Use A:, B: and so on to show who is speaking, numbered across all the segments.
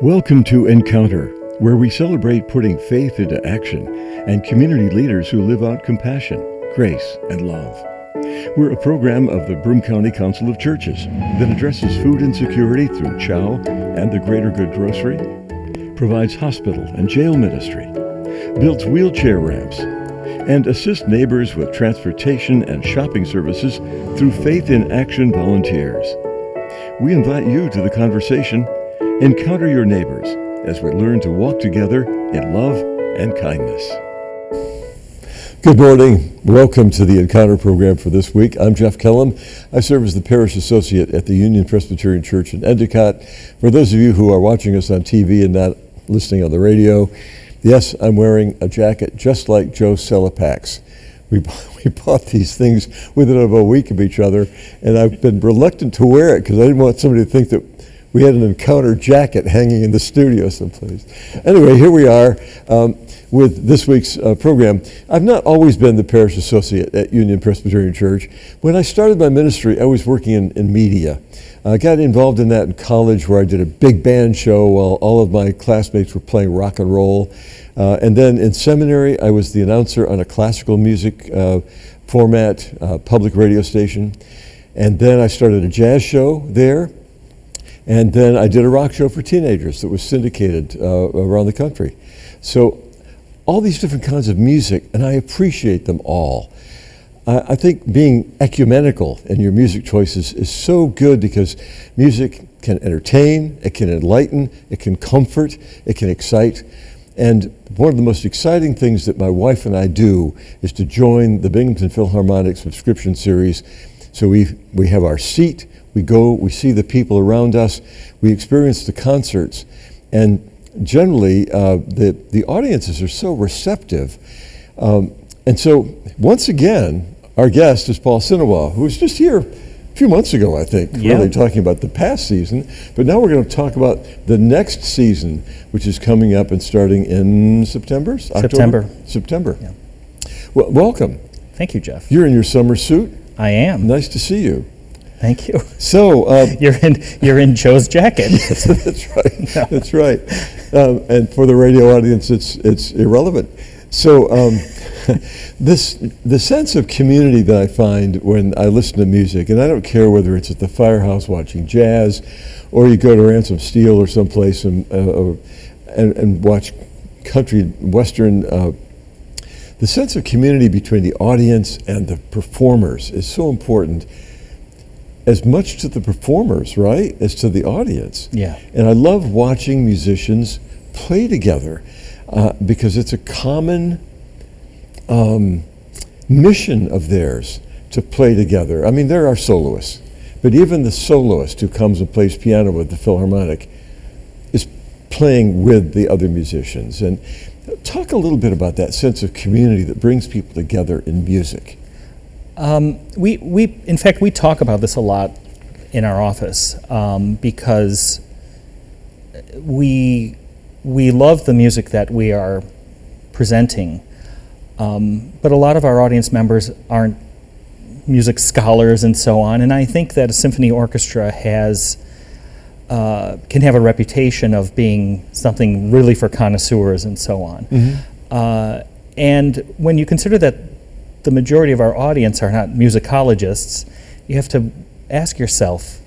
A: Welcome to Encounter, where we celebrate putting faith into action and community leaders who live out compassion, grace, and love. We're a program of the Broome County Council of Churches that addresses food insecurity through Chow and the Greater Good Grocery, provides hospital and jail ministry, builds wheelchair ramps, and assists neighbors with transportation and shopping services through Faith in Action volunteers. We invite you to the conversation. Encounter your neighbors as we learn to walk together in love and kindness. Good morning. Welcome to the Encounter program for this week. I'm Jeff Kellam. I serve as the Parish Associate at the Union Presbyterian Church in Endicott. For those of you who are watching us on TV and not listening on the radio, yes, I'm wearing a jacket just like Joe Selapak's. We bought these things within about a week of each other, and I've been reluctant to wear it because I didn't want somebody to think that we had an Encounter jacket hanging in the studio someplace. Anyway, here we are with this week's program. I've not always been the Parish Associate at Union Presbyterian Church. When I started my ministry, I was working in media. I got involved in that in college where I did a big band show while all of my classmates were playing rock and roll. And then in seminary, I was the announcer on a classical music format, public radio station. And then I started a jazz show there. And then I did a rock show for teenagers that was syndicated around the country. So all these different kinds of music, and I appreciate them all. I think being ecumenical in your music choices is so good because music can entertain, it can enlighten, it can comfort, it can excite. And one of the most exciting things that my wife and I do is to join the Binghamton Philharmonic subscription series. So we have our seat. We go, we see the people around us, we experience the concerts, and generally the audiences are so receptive. And so once again, our guest is Paul Cienniwa, who was just here a few months ago, I think, really talking about the past season. But now we're going to talk about the next season, which is coming up and starting in September? September. Yeah. Well, welcome.
B: Thank you, Jeff.
A: You're in your summer suit.
B: I am.
A: Nice to see you.
B: Thank you.
A: So
B: you're in Joe's jacket.
A: Yes, that's right. No. That's right. And for the radio audience, it's irrelevant. So the sense of community that I find when I listen to music, and I don't care whether it's at the firehouse watching jazz, or you go to Ransom Steel or someplace and watch country western. The sense of community between the audience and the performers is so important. As much to the performers, right, as to the audience.
B: Yeah.
A: And I love watching musicians play together because it's a common mission of theirs to play together. I mean, there are soloists, but even the soloist who comes and plays piano with the Philharmonic is playing with the other musicians. And talk a little bit about that sense of community that brings people together in music.
B: In fact, we talk about this a lot in our office because we love the music that we are presenting, but a lot of our audience members aren't music scholars and so on. And I think that a symphony orchestra can have a reputation of being something really for connoisseurs and so on. Mm-hmm. And when you consider that the majority of our audience are not musicologists, you have to ask yourself,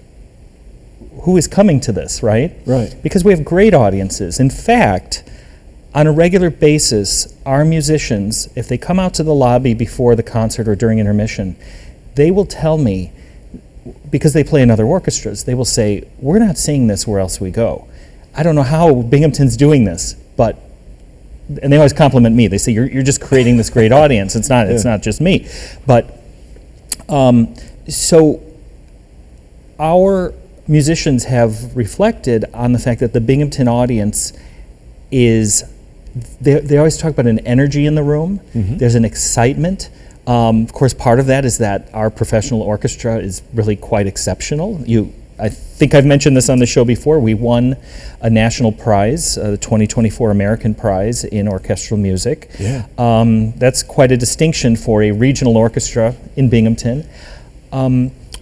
B: who is coming to this, right?
A: Right.
B: Because we have great audiences. In fact, on a regular basis, our musicians, if they come out to the lobby before the concert or during intermission, they will tell me, because they play in other orchestras, they will say, we're not seeing this where else we go. I don't know how Binghamton's doing this, but and they always compliment me. They say, you're just creating this great audience. It's not just me. But so our musicians have reflected on the fact that the Binghamton audience is, they always talk about an energy in the room. Mm-hmm. There's an excitement. Of course, part of that is that our professional orchestra is really quite exceptional. I think I've mentioned this on the show before. We won a national prize, the 2024 American Prize in Orchestral Music.
A: Yeah.
B: That's quite a distinction for a regional orchestra in Binghamton.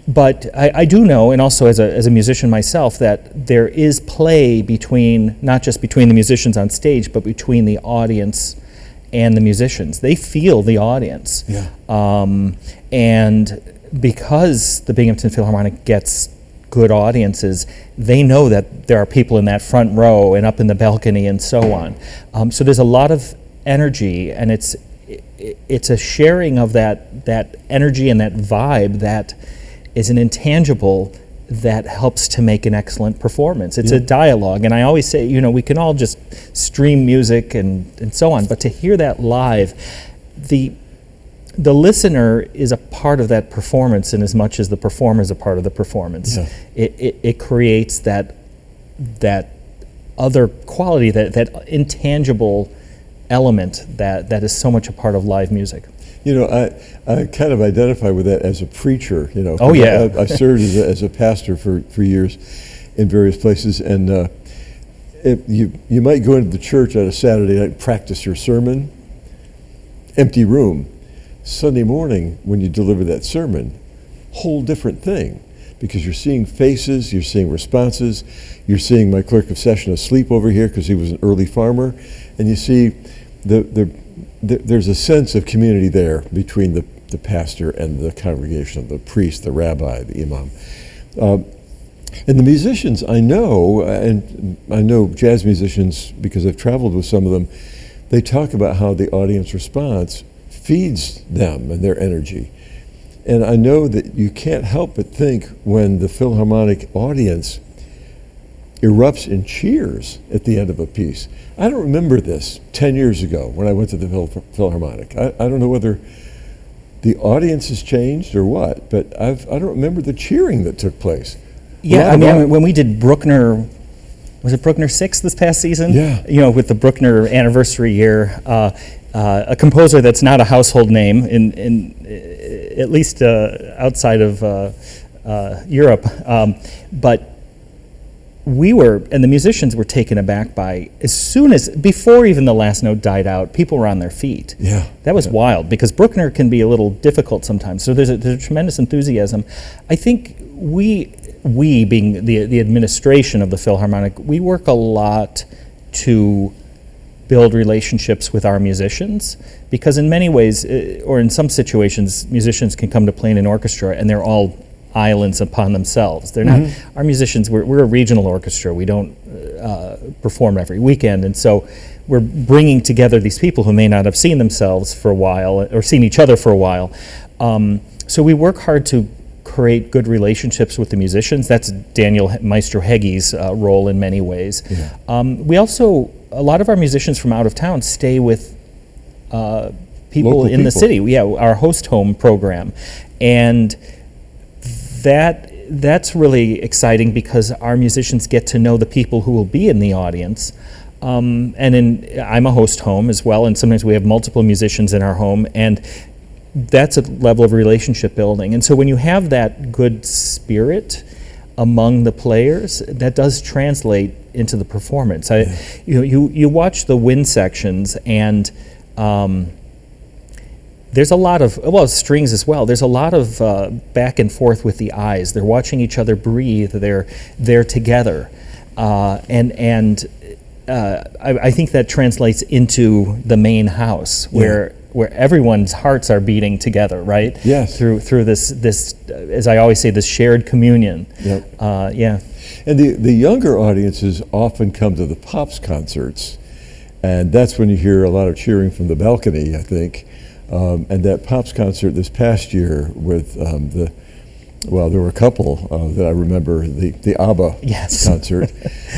B: But I do know, and also as a musician myself, that there is play between, not just between the musicians on stage, but between the audience and the musicians. They feel the audience.
A: Yeah.
B: And because the Binghamton Philharmonic gets good audiences, they know that there are people in that front row and up in the balcony and so on. So there's a lot of energy, and it's a sharing of that energy and that vibe that is an intangible that helps to make an excellent performance. It's a dialogue, and I always say, we can all just stream music and so on, but to hear that live, the listener is a part of that performance in as much as the performer is a part of the performance.
A: Yeah.
B: It creates that other quality, that intangible element that is so much a part of live music.
A: I kind of identify with that as a preacher.
B: Oh, yeah.
A: I served as a pastor for years in various places, and you might go into the church on a Saturday night, practice your sermon, empty room. Sunday morning, when you deliver that sermon, whole different thing, because you're seeing faces, you're seeing responses, you're seeing my clerk of session asleep over here because he was an early farmer, and you see there's a sense of community there between the pastor and the congregation, the priest, the rabbi, the imam. And the musicians I know, and I know jazz musicians because I've traveled with some of them, they talk about how the audience response feeds them and their energy. And I know that you can't help but think when the Philharmonic audience erupts in cheers at the end of a piece. I don't remember this 10 years ago when I went to the Philharmonic. I don't know whether the audience has changed or what, but I don't remember the cheering that took place.
B: Yeah, when we did Bruckner, was it Bruckner 6 this past season?
A: Yeah.
B: With the Bruckner anniversary year, a composer that's not a household name in at least outside of Europe, but and the musicians were taken aback by, before even the last note died out, people were on their feet.
A: Yeah.
B: That was wild, because Bruckner can be a little difficult sometimes. So there's a tremendous enthusiasm. I think we being the administration of the Philharmonic, we work a lot to build relationships with our musicians, because in many ways, or in some situations, musicians can come to play in an orchestra and they're all islands upon themselves. They're not, our musicians, we're a regional orchestra. We don't perform every weekend, and so we're bringing together these people who may not have seen themselves for a while or seen each other for a while. So we work hard to create good relationships with the musicians. That's Daniel Maestro Heggie's role in many ways. Yeah. We also, a lot of our musicians from out of town stay with people in the city. Yeah, our host home program, and that's really exciting because our musicians get to know the people who will be in the audience. I'm a host home as well, and sometimes we have multiple musicians in our home, and that's a level of relationship building. And so when you have that good spirit among the players, that does translate into the performance. You watch the wind sections, and there's a lot of, strings as well, there's a lot of back and forth with the eyes. They're watching each other breathe, they're together. I think that translates into the main house, where everyone's hearts are beating together, right?
A: Yes.
B: Through this, as I always say, this shared communion.
A: Yep.
B: Yeah.
A: And the younger audiences often come to the Pops concerts, and that's when you hear a lot of cheering from the balcony, I think. And that Pops concert this past year with there were a couple that I remember, the ABBA concert.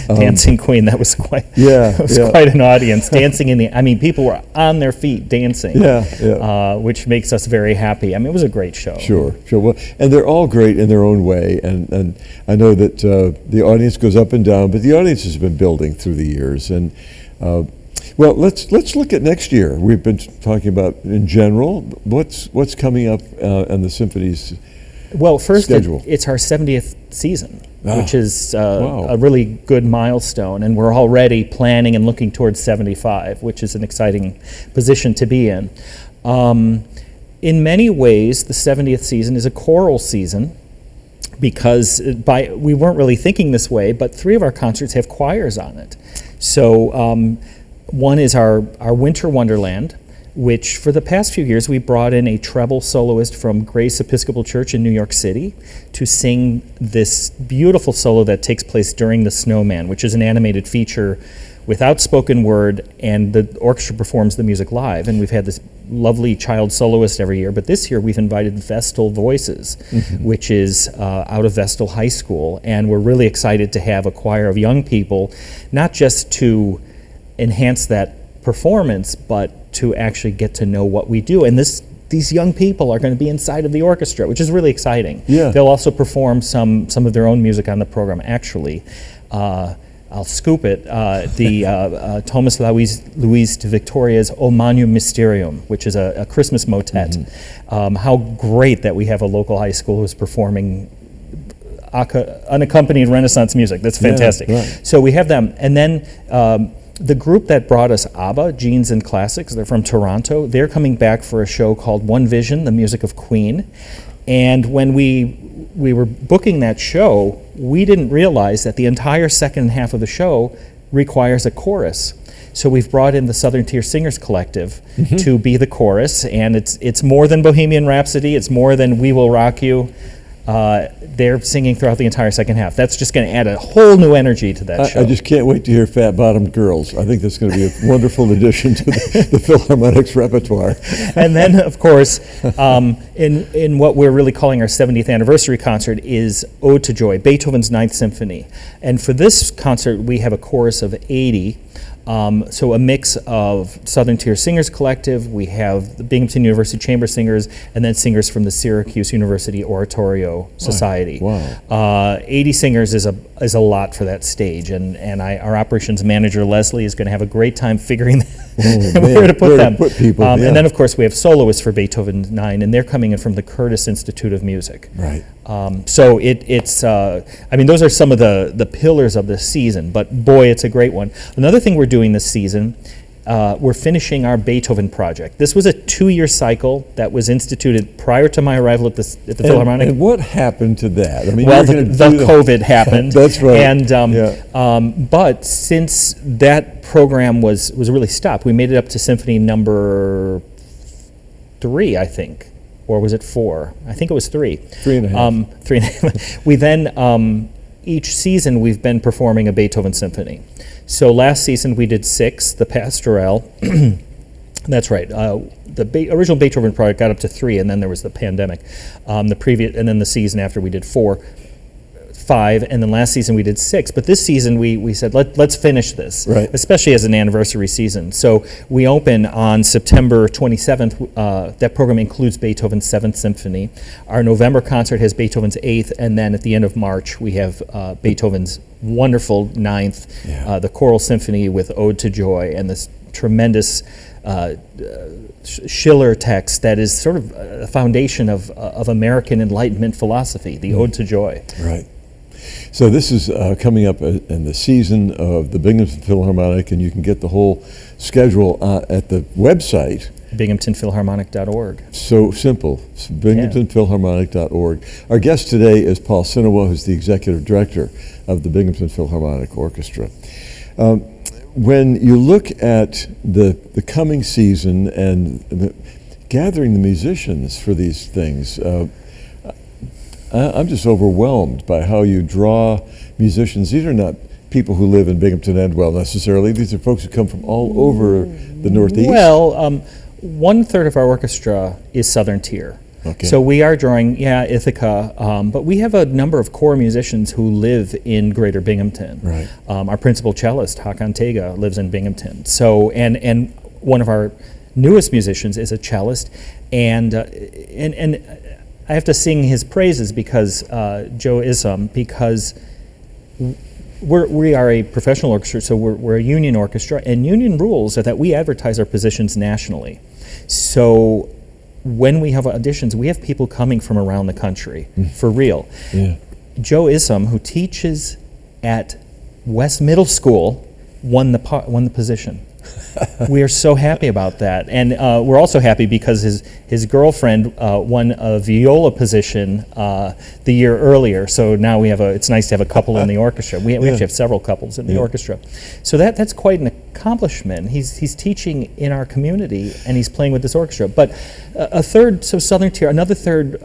B: Dancing Queen, that was quite quite an audience. Dancing people were on their feet dancing, which makes us very happy. It was a great show.
A: Sure. Well, and they're all great in their own way, and I know that the audience goes up and down, but the audience has been building through the years. And well, let's look at next year. We've been talking about, in general, what's coming up on the symphony's
B: Well, first,
A: schedule.
B: It's our 70th season, which is a really good milestone, and we're already planning and looking towards 75, which is an exciting position to be in. In many ways, the 70th season is a choral season, because we weren't really thinking this way, but 3 of our concerts have choirs on it. So one is our Winter Wonderland, which for the past few years we brought in a treble soloist from Grace Episcopal Church in New York City to sing this beautiful solo that takes place during The Snowman, which is an animated feature without spoken word, and the orchestra performs the music live. And we've had this lovely child soloist every year, but this year we've invited Vestal Voices, which is out of Vestal High School, and we're really excited to have a choir of young people, not just to enhance that performance, but to actually get to know what we do. And these young people are going to be inside of the orchestra, which is really exciting.
A: Yeah.
B: They'll also perform some of their own music on the program. Actually, I'll scoop it. The Thomas Luis de Victoria's O Magnum Mysterium, which is a Christmas motet. How great that we have a local high school who's performing unaccompanied Renaissance music. That's fantastic.
A: Yeah, right.
B: So we have them. And then the group that brought us ABBA, Genes and Classics, they're from Toronto. They're coming back for a show called One Vision, the music of Queen. And when we were booking that show, we didn't realize that the entire second half of the show requires a chorus. So we've brought in the Southern Tier Singers Collective to be the chorus, and it's more than Bohemian Rhapsody, it's more than We Will Rock You. They're singing throughout the entire second half. That's just going to add a whole new energy to that show.
A: I just can't wait to hear Fat Bottomed Girls. I think that's going to be a wonderful addition to the Philharmonic's repertoire.
B: And then, of course, in what we're really calling our 70th anniversary concert is Ode to Joy, Beethoven's Ninth Symphony. And for this concert, we have a chorus of 80. So a mix of Southern Tier Singers Collective, we have the Binghamton University Chamber Singers, and then singers from the Syracuse University Oratorio Society.
A: Wow.
B: 80 singers is a lot for that stage, and our operations manager, Leslie, is going to have a great time figuring where to put them.
A: Put people, yeah.
B: And then, of course, we have soloists for Beethoven 9, and they're coming in from the Curtis Institute of Music.
A: Right.
B: So it's those are some of the pillars of this season, but boy, it's a great one. Another thing we're doing this season, we're finishing our Beethoven project. This was a 2-year cycle that was instituted prior to my arrival at the Philharmonic.
A: And what happened to that? I mean,
B: well, the COVID happened.
A: That's right.
B: And but since that program was really stopped, we made it up to symphony number 3, I think. Or was it 4? I think it was 3.
A: 3.5.
B: 3.5. We then, each season, we've been performing a Beethoven symphony. So last season we did 6, the Pastoral. That's right. The original Beethoven project got up to 3, and then there was the pandemic. And then the season after we did 4, 5, and then last season we did 6. But this season we said let's finish this,
A: right,
B: especially as an anniversary season. So we open on September 27th. That program includes Beethoven's 7th Symphony. Our November concert has Beethoven's 8th, and then at the end of March we have Beethoven's wonderful 9th, the Choral Symphony with Ode to Joy, and this tremendous Schiller text that is sort of a foundation of American Enlightenment philosophy, the Ode to Joy.
A: Right. So this is coming up in the season of the Binghamton Philharmonic, and you can get the whole schedule at the website.
B: BinghamtonPhilharmonic.org.
A: So simple, BinghamtonPhilharmonic.org. Our guest today is Paul Cienniwa, who's the executive director of the Binghamton Philharmonic Orchestra. When you look at the coming season and gathering the musicians for these things, I'm just overwhelmed by how you draw musicians. These are not people who live in Binghamton Endwell necessarily. These are folks who come from all over the Northeast.
B: Well, 1/3 of our orchestra is Southern Tier.
A: Okay.
B: So we are drawing, Ithaca, but we have a number of core musicians who live in Greater Binghamton.
A: Right.
B: Our principal cellist, Hakan Tega, lives in Binghamton. So, and one of our newest musicians is a cellist, and I have to sing his praises because Joe Isom, because we are a professional orchestra, so we're a union orchestra, and union rules are that we advertise our positions nationally. So when we have auditions, we have people coming from around the country, for real.
A: Yeah.
B: Joe Isom, who teaches at West Middle School, won the position. We are so happy about that, and we're also happy because his girlfriend won a viola position the year earlier. So now we have it's nice to have a couple in the orchestra. We actually have several couples in the orchestra. So that's quite an accomplishment. He's teaching in our community, and he's playing with this orchestra. But a third, so Southern Tier, another third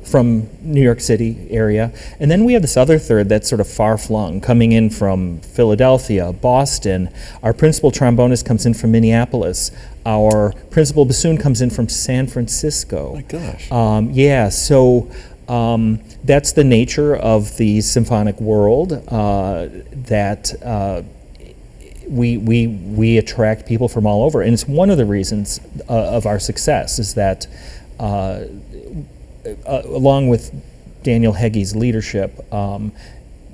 B: from New York City area, and then we have this other third that's sort of far-flung, coming in from Philadelphia, Boston. Our principal trombonist comes in from Minneapolis. Our principal bassoon comes in from San Francisco.
A: Oh my gosh.
B: So that's the nature of the symphonic world, that we attract people from all over. And it's one of the reasons of our success is that along with Daniel Heggie's leadership,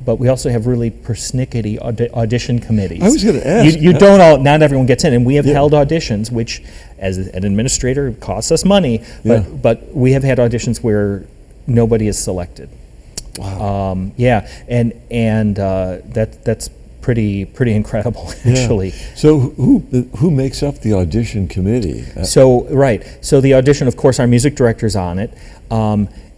B: but we also have really persnickety audition committees.
A: I was going to ask.
B: You don't not everyone gets in, and we have held auditions, which, as an administrator, costs us money. But we have had auditions where nobody is selected.
A: Wow.
B: And that's pretty incredible, actually.
A: So who makes up the audition committee?
B: So the audition, of course, our music director's on it.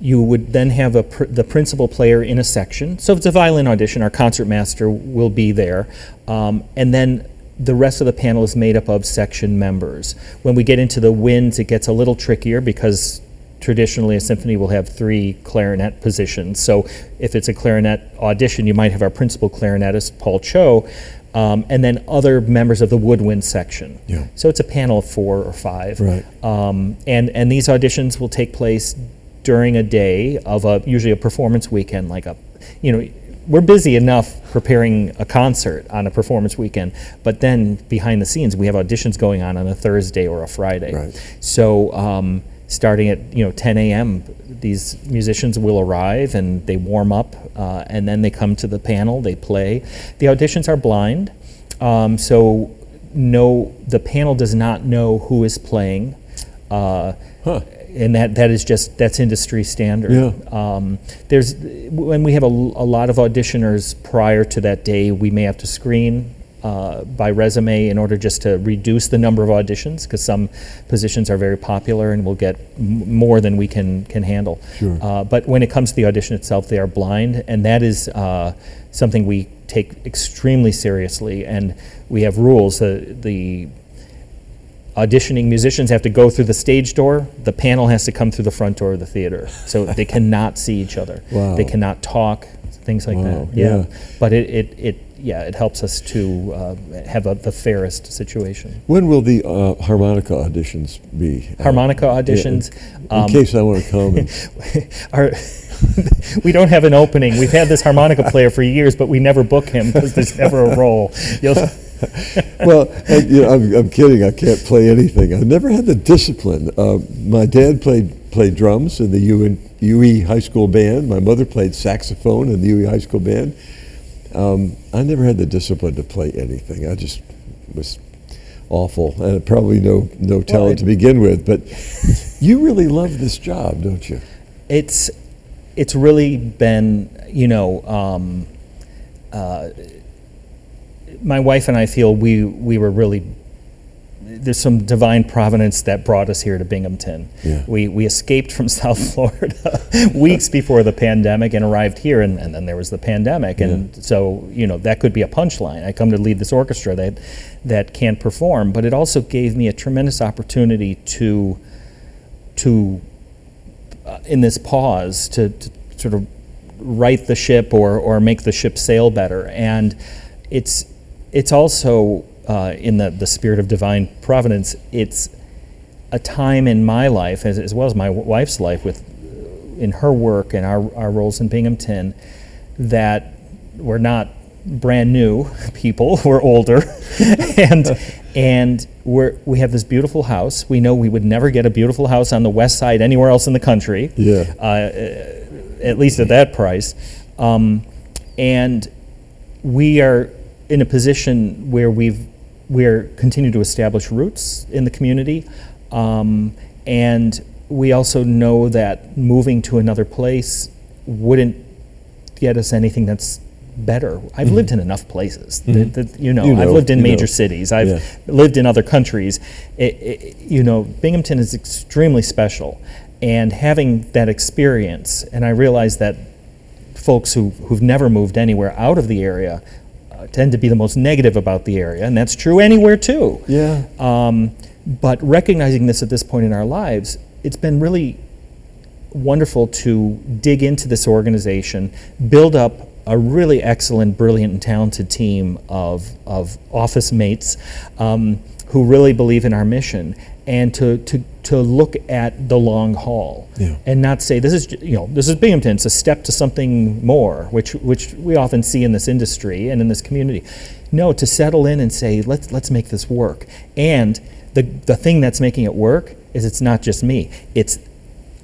B: You would then have the principal player in a section. So if it's a violin audition, our concertmaster will be there. And then the rest of the panel is made up of section members. When we get into the winds, it gets a little trickier because traditionally a symphony will have 3 clarinet positions. So if it's a clarinet audition, you might have our principal clarinetist, Paul Cho, and then other members of the woodwind section.
A: Yeah.
B: So it's a panel of 4 or 5.
A: Right.
B: And these auditions will take place during a day of usually a performance weekend, we're busy enough preparing a concert on a performance weekend, but then behind the scenes we have auditions going on a Thursday or a Friday.
A: Right.
B: So starting at 10 a.m., these musicians will arrive and they warm up, and then they come to the panel, they play. The auditions are blind, so the panel does not know who is playing. And that's industry standard.
A: Yeah.
B: When we have a lot of auditioners prior to that day, we may have to screen by resume in order just to reduce the number of auditions, because some positions are very popular and we'll get more than we can handle.
A: Sure.
B: But when it comes to the audition itself, they are blind, and that is something we take extremely seriously, and we have rules. The auditioning musicians have to go through the stage door. The panel has to come through the front door of the theater. So they cannot see each other.
A: Wow.
B: They cannot talk, things like that. Yeah. But it helps us to have the fairest situation.
A: When will the harmonica auditions be?
B: Harmonica auditions.
A: In case I want to come.
B: We don't have an opening. We've had this harmonica player for years, but we never book him because there's never a role.
A: Well, I'm kidding. I can't play anything. I've never had the discipline. My dad played drums in the UE High School band. My mother played saxophone in the UE High School band. I never had the discipline to play anything. I just was awful, and probably no talent to begin with. But you really love this job, don't you?
B: It's really been, my wife and I feel we were really, there's some divine providence that brought us here to Binghamton.
A: Yeah.
B: We escaped from South Florida weeks before the pandemic and arrived here, and then there was the pandemic. And so, that could be a punchline. I come to lead this orchestra that can't perform, but it also gave me a tremendous opportunity to in this pause, to sort of right the ship or make the ship sail better. And it's also, in the spirit of divine providence, it's a time in my life, as well as my wife's life, in her work and our roles in Binghamton, that we're not brand new people, we're older, and we have this beautiful house. We know we would never get a beautiful house on the west side anywhere else in the country, at least at that price, and we are in a position where we're continue to establish roots in the community, and we also know that moving to another place wouldn't get us anything that's better. I've lived in enough places.
A: Mm-hmm.
B: I've lived in major cities. I've lived in other countries. Binghamton is extremely special. And having that experience, and I realize that folks who've never moved anywhere out of the area tend to be the most negative about the area, and that's true anywhere too.
A: Yeah.
B: But recognizing this at this point in our lives, it's been really wonderful to dig into this organization, build up a really excellent, brilliant, and talented team of office mates who really believe in our mission, and to look at the long haul, and not say this is Binghamton. It's a step to something more, which we often see in this industry and in this community. No, to settle in and say let's make this work. And the thing that's making it work is it's not just me.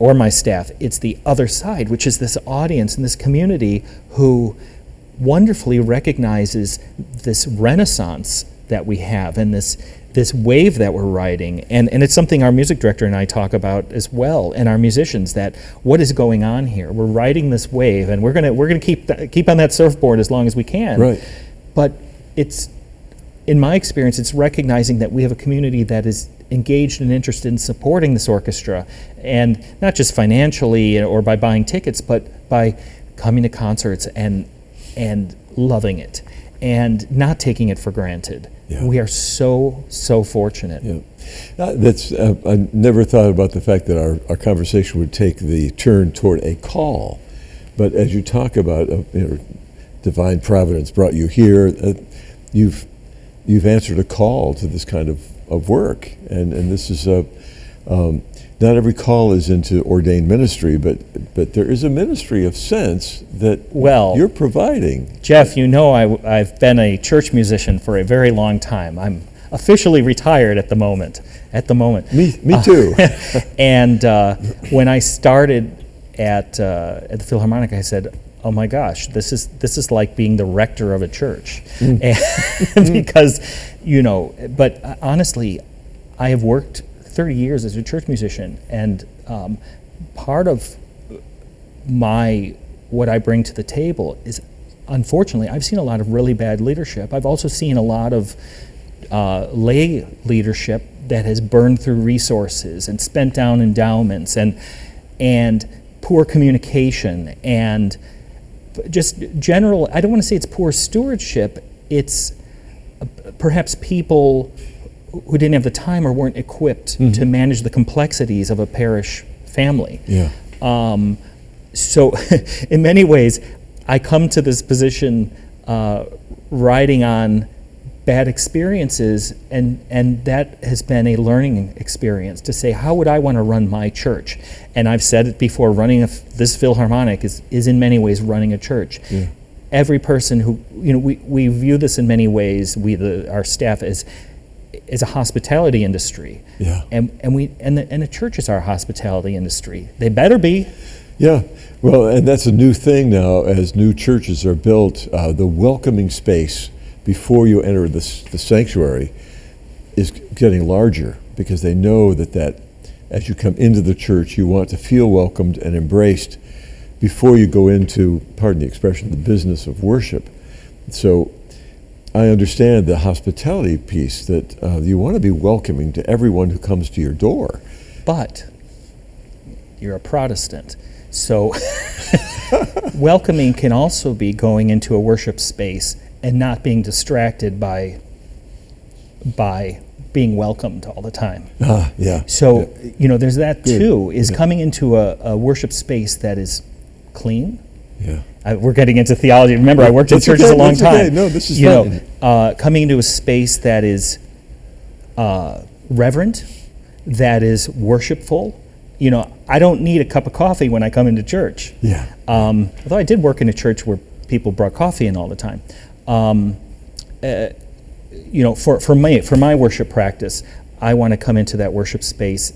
B: Or my staff, it's the other side, which is this audience and this community who wonderfully recognizes this renaissance that we have and this wave that we're riding. And it's something our music director and I talk about as well, and our musicians, that what is going on here? We're riding this wave, and we're gonna keep on that surfboard as long as we can.
A: Right.
B: But in my experience, it's recognizing that we have a community that is engaged and interested in supporting this orchestra, and not just financially or by buying tickets, but by coming to concerts and loving it and not taking it for granted.
A: Yeah.
B: We are so fortunate.
A: Yeah. I never thought about the fact that our conversation would take the turn toward a call, but as you talk about divine providence brought you here, you've answered a call to this kind of work, and this is not every call is into ordained ministry, but there is a ministry of sense that you're providing.
B: Jeff, I've been a church musician for a very long time. I'm officially retired at the moment.
A: Me too.
B: And when I started at the Philharmonic, I said, oh my gosh, this is like being the rector of a church. And because, but honestly, I have worked 30 years as a church musician, and part of what I bring to the table is, unfortunately, I've seen a lot of really bad leadership. I've also seen a lot of lay leadership that has burned through resources and spent down endowments and poor communication and just general, I don't want to say it's poor stewardship, it's perhaps people who didn't have the time or weren't equipped to manage the complexities of a parish family.
A: Yeah.
B: So in many ways, I come to this position riding on bad experiences, and that has been a learning experience to say, how would I want to run my church? And I've said it before, running this Philharmonic is in many ways running a church. Yeah. Every person who, we view this in many ways, our staff as a hospitality industry.
A: Yeah.
B: And the church is our hospitality industry. They better be.
A: Yeah. Well, and that's a new thing now as new churches are built. The welcoming space before you enter the sanctuary is getting larger, because they know that as you come into the church, you want to feel welcomed and embraced before you go into, pardon the expression, the business of worship. So I understand the hospitality piece, that you want to be welcoming to everyone who comes to your door.
B: But you're a Protestant, so welcoming can also be going into a worship space and not being distracted by being welcomed all the time.
A: Yeah.
B: So, there's that too, is coming into a worship space that is clean.
A: Yeah.
B: We're getting into theology. Remember, I worked in churches a long time.
A: Okay. No, this is fun.
B: Coming into a space that is reverent, that is worshipful. I don't need a cup of coffee when I come into church.
A: Yeah.
B: Although I did work in a church where people brought coffee in all the time. For my worship practice, I want to come into that worship space,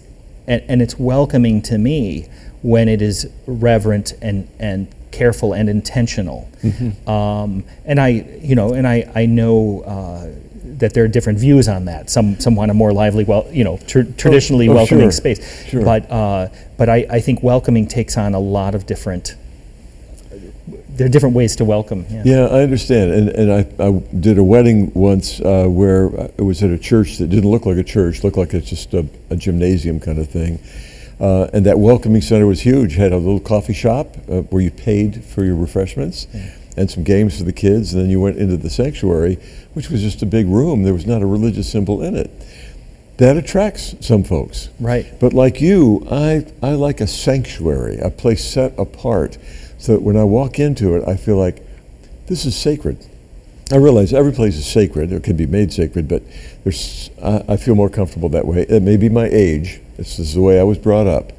B: and it's welcoming to me when it is reverent and careful and intentional. Mm-hmm. And I know that there are different views on that. Some want a more lively, traditionally welcoming space.
A: Sure.
B: But I think welcoming takes on a lot of different there are different ways to welcome.
A: Yeah, I understand. And I did a wedding once where it was at a church that didn't look like a church, looked like it's just a gymnasium kind of thing. And that welcoming center was huge. Had a little coffee shop where you paid for your refreshments and some games for the kids. And then you went into the sanctuary, which was just a big room. There was not a religious symbol in it. That attracts some folks.
B: Right.
A: But like you, I like a sanctuary, a place set apart, so that when I walk into it, I feel like this is sacred. I realize every place is sacred, or can be made sacred, but I feel more comfortable that way. It may be my age. This is the way I was brought up.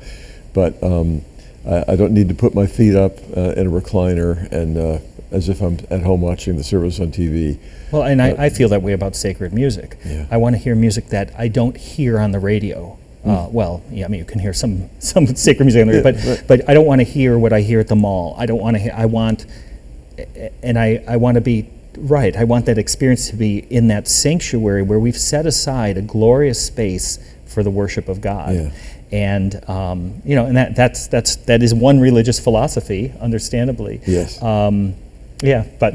A: But I don't need to put my feet up in a recliner and as if I'm at home watching the service on TV.
B: Well, and I feel that way about sacred music.
A: Yeah.
B: I want to hear music that I don't hear on the radio. Well, yeah, I mean, you can hear some sacred music on the radio, but I don't want to hear what I hear at the mall. I don't want to hear, I want to be right. I want that experience to be in that sanctuary where we've set aside a glorious space for the worship of God.
A: Yeah.
B: And and that is one religious philosophy, understandably.
A: Yes.
B: Yeah, but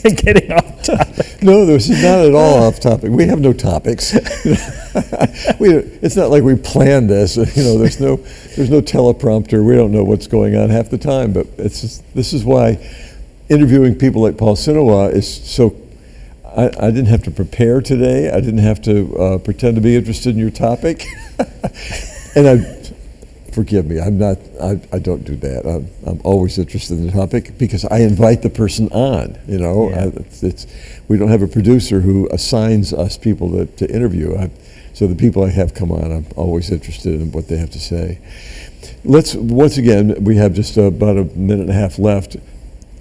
B: getting off topic.
A: No, this is not at all off topic. We have no topics. It's not like we planned this. There's no teleprompter. We don't know what's going on half the time. But this is why interviewing people like Paul Cienniwa is so. I didn't have to prepare today. I didn't have to pretend to be interested in your topic. And forgive me, I'm not. I don't do that. I'm always interested in the topic because I invite the person on.
B: Yeah.
A: We don't have a producer who assigns us people to interview. So the people I have come on, I'm always interested in what they have to say. Once again, we have just about a minute and a half left.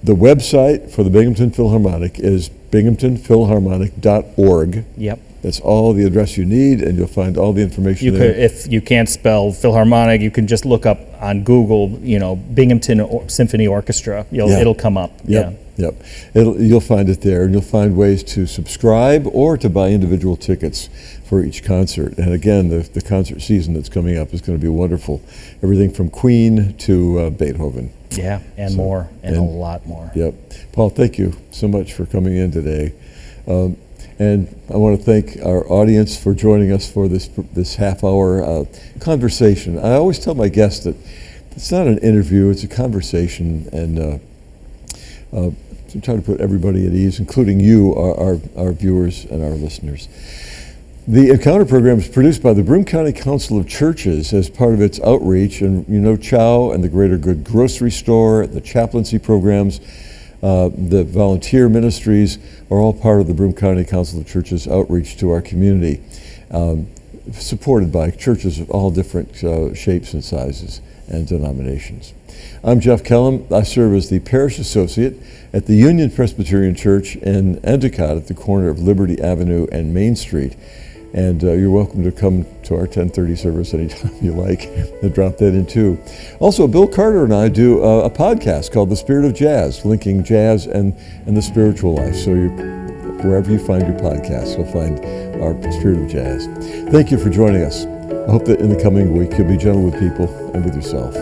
A: The website for the Binghamton Philharmonic is binghamtonphilharmonic.org.
B: Yep.
A: That's all the address you need, and you'll find all the information there.
B: If you can't spell Philharmonic, you can just look up on Google, Binghamton Symphony Orchestra. It'll come up.
A: Yep. You'll find it there, and you'll find ways to subscribe or to buy individual tickets for each concert. And again, the concert season that's coming up is going to be wonderful. Everything from Queen to Beethoven.
B: Yeah, and more, and a lot more.
A: Yep. Paul, thank you so much for coming in today. And I want to thank our audience for joining us for this half-hour conversation. I always tell my guests that it's not an interview, it's a conversation, and I'm trying to put everybody at ease, including you, our viewers and our listeners. The Encounter program is produced by the Broome County Council of Churches as part of its outreach, and Chow and the Greater Good Grocery Store, the chaplaincy programs, the volunteer ministries are all part of the Broome County Council of Churches outreach to our community, supported by churches of all different shapes and sizes and denominations. I'm Jeff Kellam. I serve as the parish associate at the Union Presbyterian Church in Endicott at the corner of Liberty Avenue and Main Street. And you're welcome to come to our 10:30 service anytime you like and drop that in too. Also, Bill Carter and I do a podcast called The Spirit of Jazz, linking jazz and the spiritual life. So wherever you find your podcasts, you'll find our Spirit of Jazz. Thank you for joining us. I hope that in the coming week you'll be gentle with people and with yourself.